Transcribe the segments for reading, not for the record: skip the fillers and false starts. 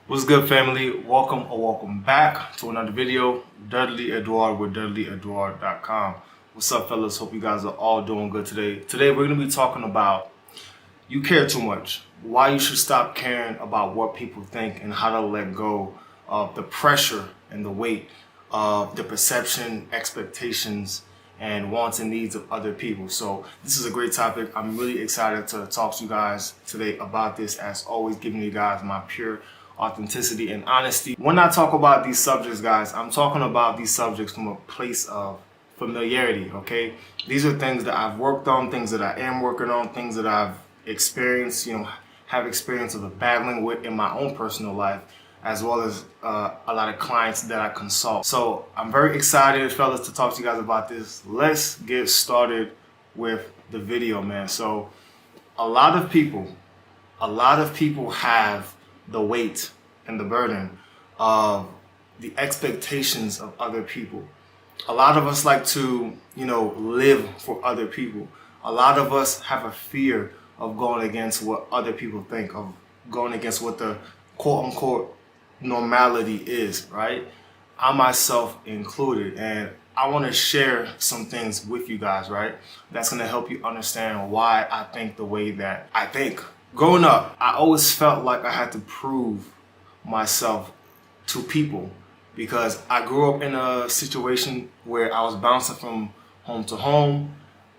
What's good, family? Welcome back to another video. Dudley Edward with DudleyEdward.com. What's up, fellas? Hope you guys are all doing good today. Today we're going to be talking about you care too much. Why you should stop caring about what people think and how to let go of the pressure and the weight of the perception, expectations, and wants and needs of other people. So this is a great topic. I'm really excited to talk to you guys today about this. As always, giving you guys my pure authenticity and honesty. When I talk about these subjects, guys, I'm talking about these subjects from a place of familiarity, okay? These are things that I've worked on, things that I am working on, things that I've experienced, have experience of battling with in my own personal life, as well as a lot of clients that I consult. So I'm very excited, fellas, to talk to you guys about this. Let's get started with the video, man. So a lot of people have the weight and the burden of the expectations of other people. A lot of us like to, live for other people. A lot of us have a fear of going against what other people think, of going against what the quote unquote normality is, right? I myself included. And I want to share some things with you guys, right? That's going to help you understand why I think the way that I think. Growing up, I always felt like I had to prove myself to people because I grew up in a situation where I was bouncing from home to home.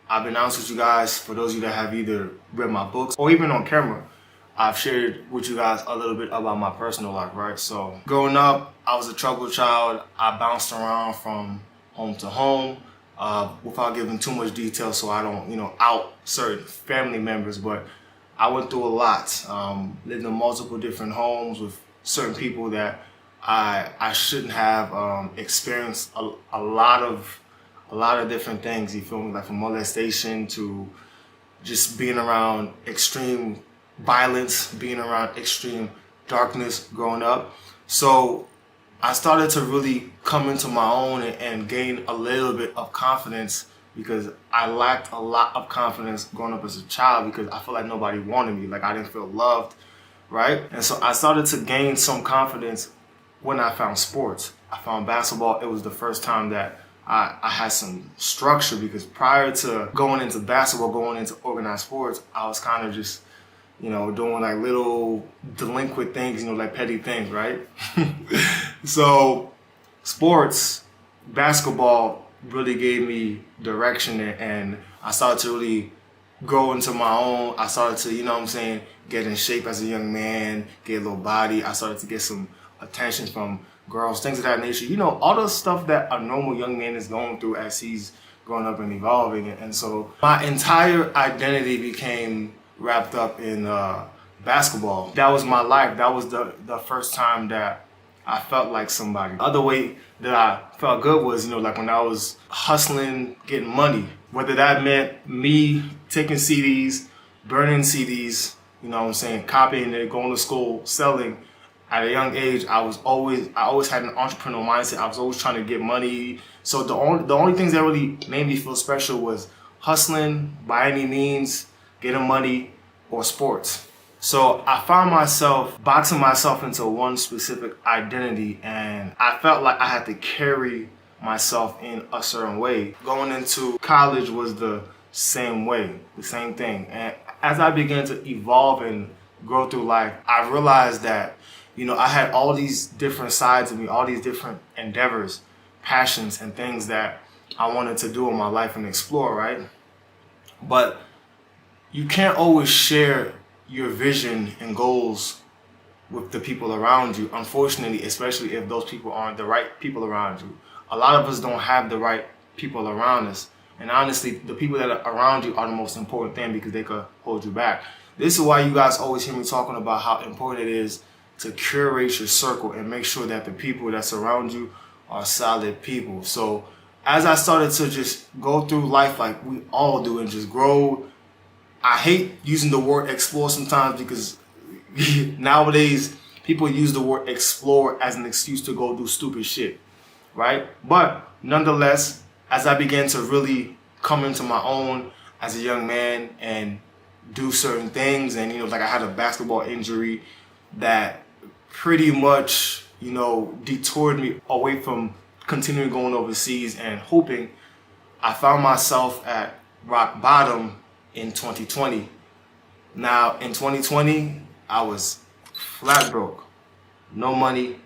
I've been honest with you guys, for those of you that have either read my books or even on camera, I've shared with you guys a little bit about my personal life, right? So growing up, I was a troubled child. I bounced around from home to home without giving too much detail so I don't, out certain family members, but I went through a lot, lived in multiple different homes with certain people that I shouldn't have, experienced a lot of different things, you feel me? Like from molestation to just being around extreme violence, being around extreme darkness growing up. So I started to really come into my own and gain a little bit of confidence because I lacked a lot of confidence growing up as a child because I feel like nobody wanted me, like I didn't feel loved, right? And so I started to gain some confidence when I found sports. I found basketball. It was the first time that I had some structure because prior to going into basketball, going into organized sports, I was kind of just, doing like little delinquent things, like petty things, right? So sports, basketball, really gave me direction and I started to really grow into my own. I started to, get in shape as a young man, get a little body. I started to get some attention from girls, things of that nature. All the stuff that a normal young man is going through as he's growing up and evolving. And so my entire identity became wrapped up in basketball. That was my life. That was the first time that I felt like somebody. The other way that I felt good was, like when I was hustling, getting money. Whether that meant me taking CDs, burning CDs, copying it, going to school, selling. At a young age, I always had an entrepreneurial mindset. I was always trying to get money. So the only things that really made me feel special was hustling by any means, getting money, or sports. So I found myself boxing myself into one specific identity and I felt like I had to carry myself in a certain way. Going into college was the same way, the same thing. And as I began to evolve and grow through life, I realized that, I had all these different sides of me, all these different endeavors, passions, and things that I wanted to do in my life and explore, right? But you can't always share your vision and goals with the people around you, unfortunately, especially if those people aren't the right people around you. A lot of us don't have the right people around us. And honestly, the people that are around you are the most important thing because they could hold you back. This is why you guys always hear me talking about how important it is to curate your circle and make sure that the people that surround you are solid people. So as I started to just go through life like we all do and just grow, I hate using the word explore sometimes because nowadays people use the word explore as an excuse to go do stupid shit, right? But nonetheless, as I began to really come into my own as a young man and do certain things, and like I had a basketball injury that pretty much, detoured me away from continuing going overseas and hoping. I found myself at rock bottom in 2020. Now, in 2020, I was flat broke, no money.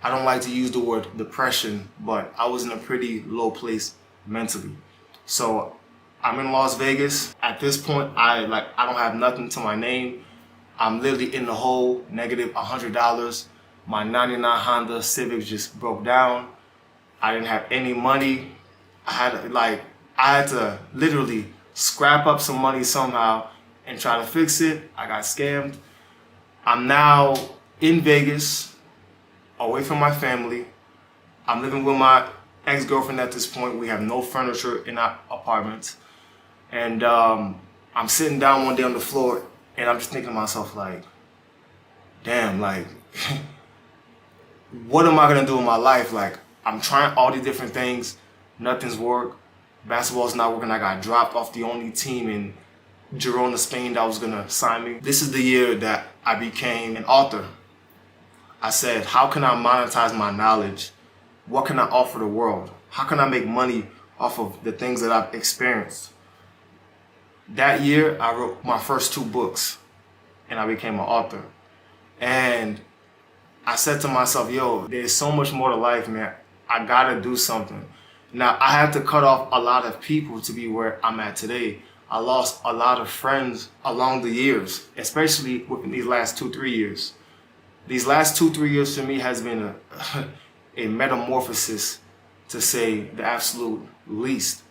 I don't like to use the word depression, but I was in a pretty low place mentally. So I'm in Las Vegas. At this point, I don't have nothing to my name. I'm literally in the hole, negative $100. My 99 Honda Civic just broke down. I didn't have any money. I had to literally scrap up some money somehow and try to fix it. I got scammed. I'm now in Vegas, away from my family. I'm living with my ex-girlfriend at this point. We have no furniture in our apartment. And I'm sitting down one day on the floor and I'm just thinking to myself, like, damn, like, what am I gonna do in my life? Like, I'm trying all these different things, nothing's worked. Basketball's not working. I got dropped off the only team in Girona, Spain that was gonna sign me. This is the year that I became an author. I said, how can I monetize my knowledge? What can I offer the world? How can I make money off of the things that I've experienced? That year, I wrote my first 2 books and I became an author. And I said to myself, yo, there's so much more to life, man. I gotta do something. Now, I had to cut off a lot of people to be where I'm at today. I lost a lot of friends along the years, especially within these last 2-3 years. These last 2-3 years for me has been a metamorphosis, to say the absolute least.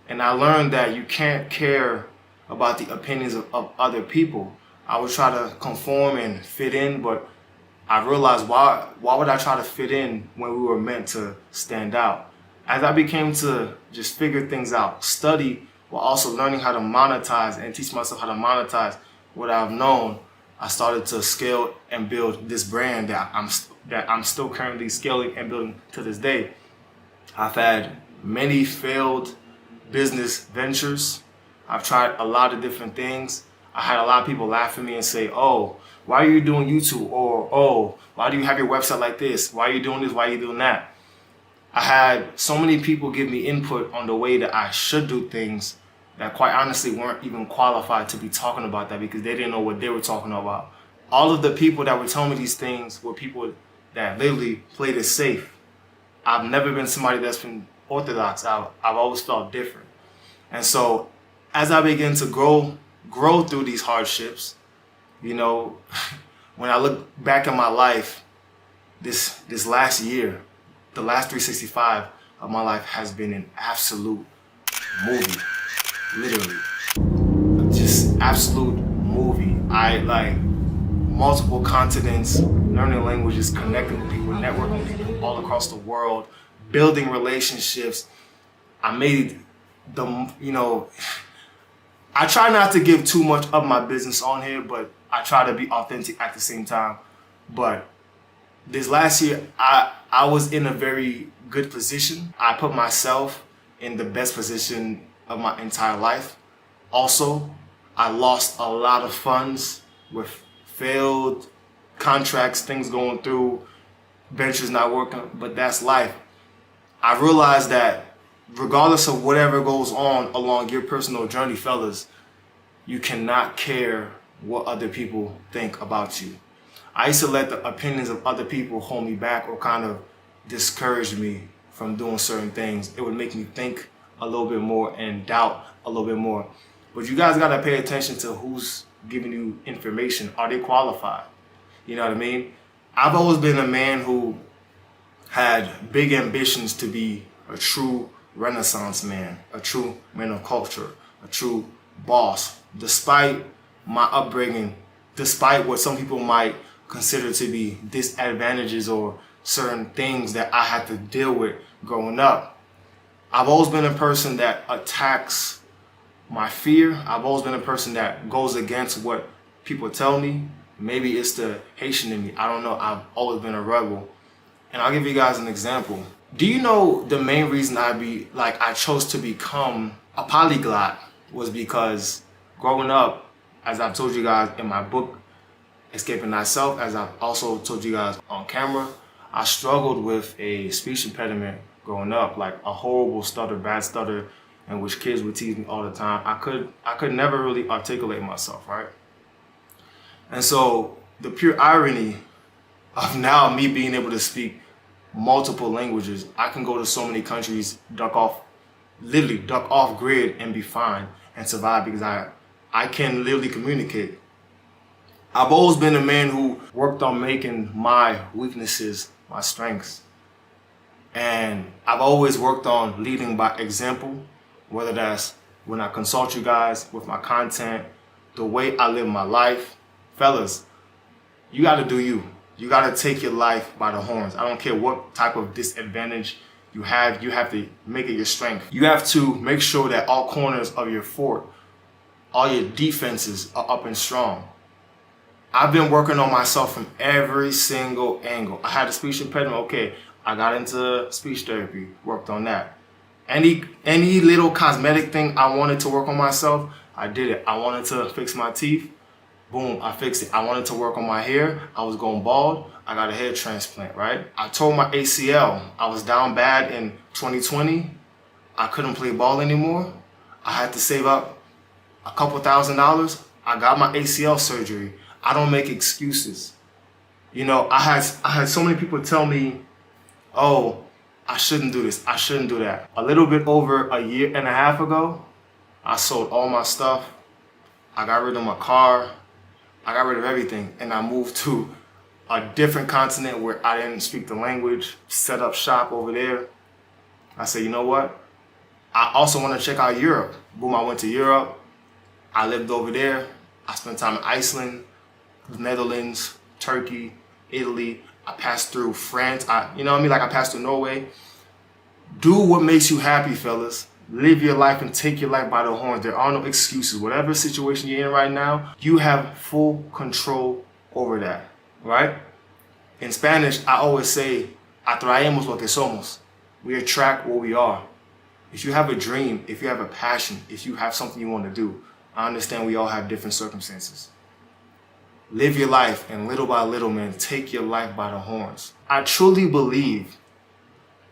And I learned that you can't care about the opinions of other people. I would try to conform and fit in, but I realized why would I try to fit in when we were meant to stand out? As I became to just figure things out, study while also learning how to monetize and teach myself how to monetize what I've known, I started to scale and build this brand that I'm still currently scaling and building to this day. I've had many failed business ventures. I've tried a lot of different things. I had a lot of people laugh at me and say, oh, why are you doing YouTube? Or, oh, why do you have your website like this? Why are you doing this? Why are you doing that? I had so many people give me input on the way that I should do things that quite honestly weren't even qualified to be talking about that, because they didn't know what they were talking about. All of the people that were telling me these things were people that literally played it safe. I've never been somebody that's been orthodox. I've always felt different. And so as I began to grow through these hardships, when I look back at my life, this last year, the last 365 of my life has been an absolute movie. Literally. Just absolute movie. I multiple continents, learning languages, connecting with people, networking with people all across the world, building relationships. I made I try not to give too much of my business on here, but I try to be authentic at the same time. But this last year, I was in a very good position. I put myself in the best position of my entire life. Also, I lost a lot of funds with failed contracts, things going through, ventures not working, but that's life. I realized that regardless of whatever goes on along your personal journey, fellas, you cannot care what other people think about you. I used to let the opinions of other people hold me back or kind of discourage me from doing certain things. It would make me think a little bit more and doubt a little bit more. But you guys gotta pay attention to who's giving you information. Are they qualified? You know what I mean? I've always been a man who had big ambitions to be a true Renaissance man, a true man of culture, a true boss. Despite my upbringing, despite what some people might consider to be disadvantages or certain things that I had to deal with growing up, I've always been a person that attacks my fear. I've always been a person that goes against what people tell me. Maybe it's the Haitian in me. I don't know. I've always been a rebel. And I'll give you guys an example. Do you know the main reason I chose to become a polyglot was because growing up, as I've told you guys in my book, escaping thyself. As I've also told you guys on camera, I struggled with a speech impediment growing up, like a horrible stutter, bad stutter, in which kids would tease me all the time. I could never really articulate myself, right? And so the pure irony of now me being able to speak multiple languages, I can go to so many countries, literally duck off grid and be fine and survive because I can literally communicate. I've always been a man who worked on making my weaknesses my strengths. And I've always worked on leading by example, whether that's when I consult you guys with my content, the way I live my life. Fellas, you gotta do you. You gotta take your life by the horns. I don't care what type of disadvantage you have to make it your strength. You have to make sure that all corners of your fort, all your defenses are up and strong. I've been working on myself from every single angle. I had a speech impediment, okay, I got into speech therapy, worked on that. Any little cosmetic thing I wanted to work on myself, I did it. I wanted to fix my teeth, boom, I fixed it. I wanted to work on my hair, I was going bald, I got a hair transplant, right? I tore my ACL, I was down bad in 2020, I couldn't play ball anymore, I had to save up a couple $1,000, I got my ACL surgery. I don't make excuses. You know, I had so many people tell me, oh, I shouldn't do this, I shouldn't do that. A little bit over a year and a half ago, I sold all my stuff, I got rid of my car, I got rid of everything, and I moved to a different continent where I didn't speak the language, set up shop over there. I said, you know what? I also want to check out Europe. Boom, I went to Europe, I lived over there, I spent time in Iceland, the Netherlands, Turkey, Italy. I passed through France. You know what I mean? Like I passed through Norway. Do what makes you happy, fellas. Live your life and take your life by the horns. There are no excuses. Whatever situation you're in right now, you have full control over that, right? In Spanish, I always say, atraemos lo que somos. We attract what we are. If you have a dream, if you have a passion, if you have something you want to do, I understand we all have different circumstances. Live your life, and little by little, man, take your life by the horns. I truly believe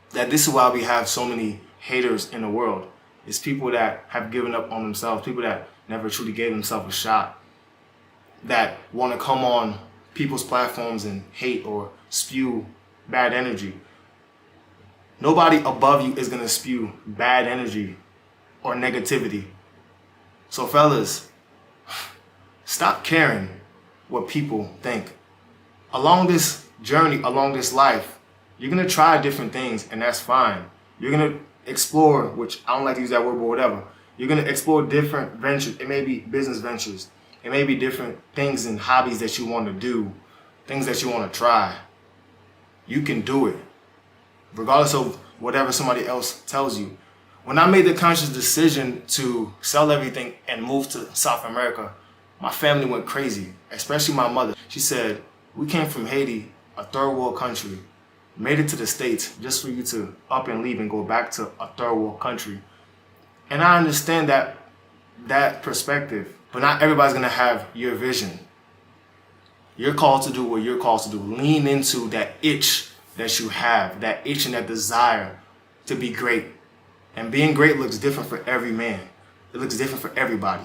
that this is why we have so many haters in the world. It's people that have given up on themselves, people that never truly gave themselves a shot, that want to come on people's platforms and hate or spew bad energy. Nobody above you is going to spew bad energy or negativity. So fellas, stop caring what people think. Along this journey, along this life, you're gonna try different things, and that's fine. You're gonna explore, which I don't like to use that word, but whatever. You're gonna explore different ventures. It may be business ventures. It may be different things and hobbies that you want to do, things that you want to try. You can do it, regardless of whatever somebody else tells you. When I made the conscious decision to sell everything and move to South America, my family went crazy, especially my mother. She said, we came from Haiti, a third world country, made it to the States just for you to up and leave and go back to a third world country. And I understand that perspective, but not everybody's gonna have your vision. You're called to do what you're called to do. Lean into that itch that you have, that itch and that desire to be great. And being great looks different for every man. It looks different for everybody.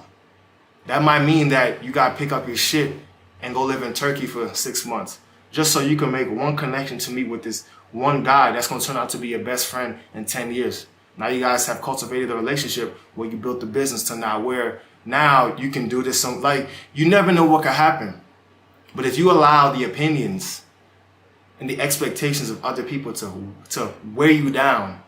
That might mean that you gotta pick up your shit and go live in Turkey for 6 months, just so you can make one connection to meet with this one guy that's gonna turn out to be your best friend in 10 years. Now you guys have cultivated a relationship where you built the business to now where now you can do this. Like, you never know what could happen. But if you allow the opinions and the expectations of other people to weigh you down,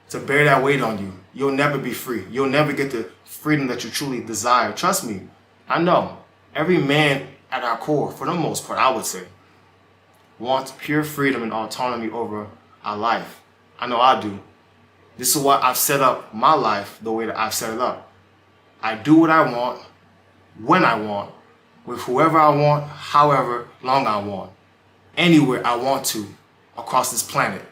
to bear that weight on you, you'll never be free. You'll never get the freedom that you truly desire. Trust me, I know. Every man at our core, for the most part, I would say, wants pure freedom and autonomy over our life. I know I do. This is why I've set up my life the way that I've set it up. I do what I want, when I want, with whoever I want, however long I want, anywhere I want to, across this planet.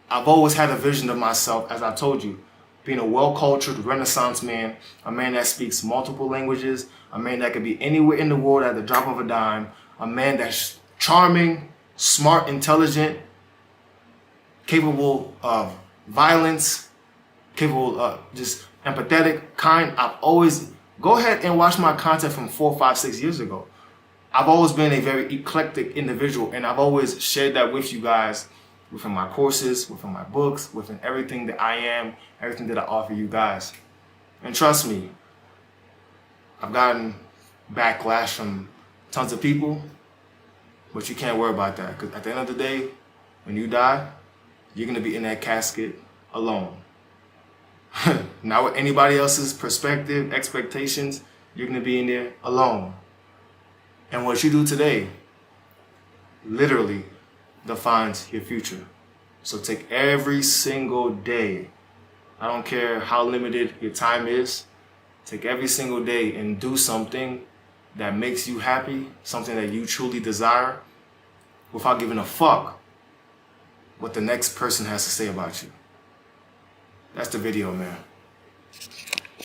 I've always had a vision of myself, as I told you. being a well-cultured Renaissance man, a man that speaks multiple languages, a man that could be anywhere in the world at the drop of a dime, a man that's charming, smart, intelligent, capable of violence, capable of just empathetic, kind. I've always, go ahead and watch my content from 4, 5, 6 years ago. I've always been a very eclectic individual, and I've always shared that with you guys within my courses, within my books, within everything that I am, everything that I offer you guys. And trust me, I've gotten backlash from tons of people, but you can't worry about that, because at the end of the day, when you die, you're going to be in that casket alone. Not with anybody else's perspective, expectations. You're going to be in there alone. And what you do today literally defines your future. So take every single day, I don't care how limited your time is, take every single day and do something that makes you happy, something that you truly desire, without giving a fuck what the next person has to say about you. That's the video, man.